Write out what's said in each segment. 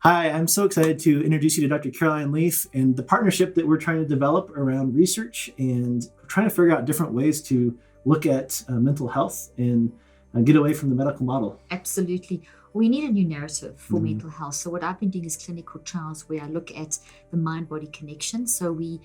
Hi, I'm so excited to introduce you to Dr. Caroline Leaf and the partnership that we're trying to develop around research and trying to figure out different ways to look at mental health and get away from the medical model. Absolutely. We need a new narrative for Mhm. mental health. So what I've been doing is clinical trials where I look at the mind-body connection. So we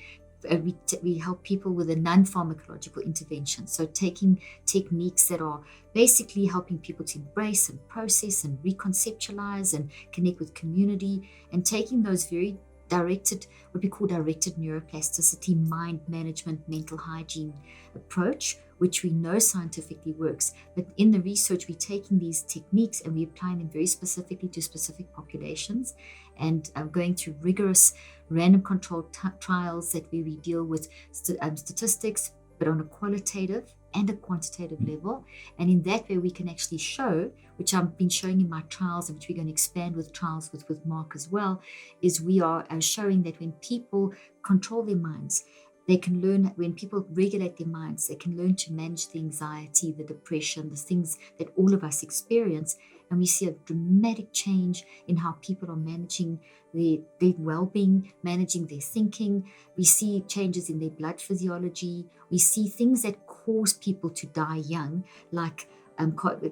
help people with a non-pharmacological intervention. So taking techniques that are basically helping people to embrace and process and reconceptualize and connect with community, and taking those very directed, what we call directed neuroplasticity, mind management, mental hygiene approach, which we know scientifically works. But in the research, we're taking these techniques and we're applying them very specifically to specific populations, and going through rigorous random controlled trials that where we deal with statistics, but on a qualitative and a quantitative level. And in that way, we can actually show, which I've been showing in my trials, and which we're going to expand with trials with Mark as well, is we are showing that when people control their minds, they can learn. When people regulate their minds, they can learn to manage the anxiety, the depression, the things that all of us experience. And we see a dramatic change in how people are managing their well-being, managing their thinking. We see changes in their blood physiology. We see things that cause people to die young, like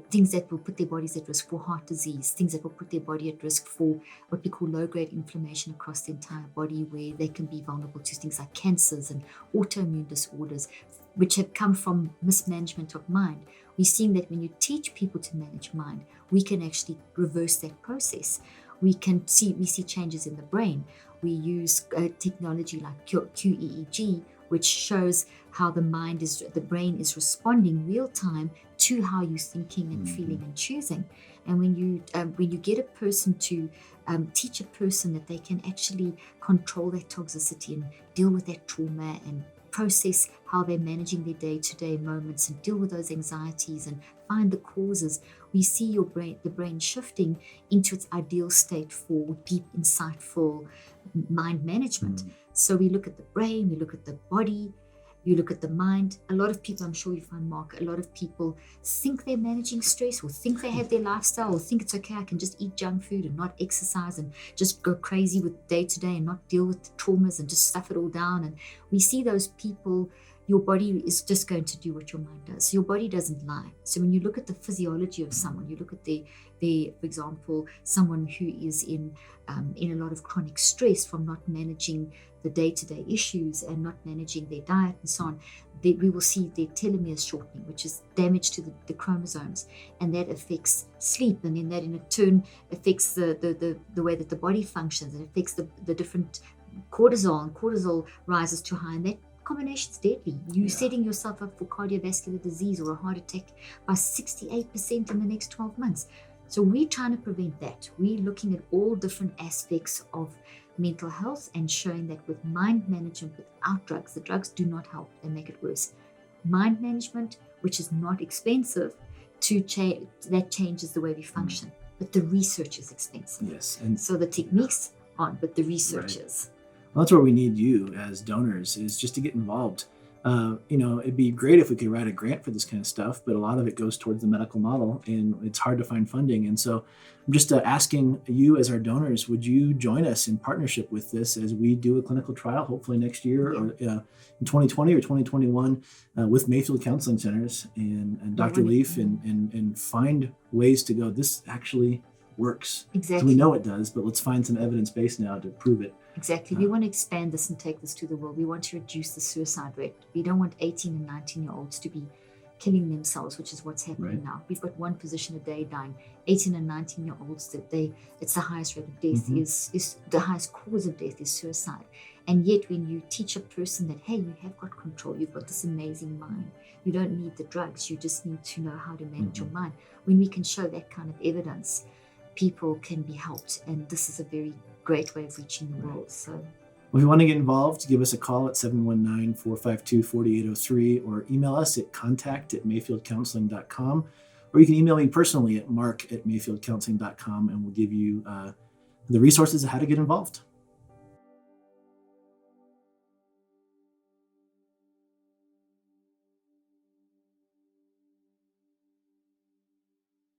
things that will put their bodies at risk for heart disease, things that will put their body at risk for what we call low-grade inflammation across the entire body, where they can be vulnerable to things like cancers and autoimmune disorders, which have come from mismanagement of mind. We're seeing that when you teach people to manage mind, we can actually reverse that process. We see changes in the brain. We use technology like QEEG, which shows how the brain is responding real time to how you're thinking and feeling and choosing. And when you get a person to teach a person that they can actually control that toxicity and deal with that trauma and process how they're managing their day-to-day moments and deal with those anxieties and find the causes, we see the brain shifting into its ideal state for deep, insightful mind management. So we look at the brain, we look at the body, you look at the mind. A lot of people, I'm sure you find, Mark, a lot of people think they're managing stress, or think they have their lifestyle, or think it's okay, I can just eat junk food and not exercise and just go crazy with day to day and not deal with the traumas and just stuff it all down. And we see those people, your body is just going to do what your mind does. Your body doesn't lie. So when you look at the physiology of someone, you look at for example, someone who is in a lot of chronic stress from not managing the day-to-day issues and not managing their diet and so on, we will see their telomeres shortening, which is damage to the chromosomes, and that affects sleep, and then that in turn affects the way that the body functions, and affects the different cortisol, and cortisol rises too high, and that combination is deadly. You're setting yourself up for cardiovascular disease or a heart attack by 68% in the next 12 months. So we're trying to prevent that. We're looking at all different aspects of mental health and showing that with mind management without drugs, the drugs do not help, they make it worse. Mind management, which is not expensive, that changes the way we function. But the research is expensive. Yes, and So the techniques aren't, but the research Right. is. Well, that's where we need you as donors, is just to get involved. It'd be great if we could write a grant for this kind of stuff, but a lot of it goes towards the medical model, and it's hard to find funding. And so, I'm just asking you, as our donors, would you join us in partnership with this as we do a clinical trial, hopefully next year, or in 2020 or 2021, with Mayfield Counseling Centers and Dr. Leaf, and find ways to go. This actually works. So Exactly. we know it does, but let's find some evidence base now to prove it. Exactly. We want to expand this and take this to the world. We want to reduce the suicide rate. We don't want 18 and 19-year-olds to be killing themselves, which is what's happening Right. now. We've got one physician a day dying. 18 and 19-year-olds, it's the highest rate of death, is the highest cause of death is suicide. And yet when you teach a person that, hey, you have got control, you've got this amazing mind, you don't need the drugs, you just need to know how to manage your mind. When we can show that kind of evidence, people can be helped. And this is a very great way of reaching the world. So Well, if you want to get involved, give us a call at 719-452-4803 or email us at contact@mayfieldcounseling.com. Or you can email me personally at mark@mayfieldcounseling.com, and we'll give you the resources of how to get involved.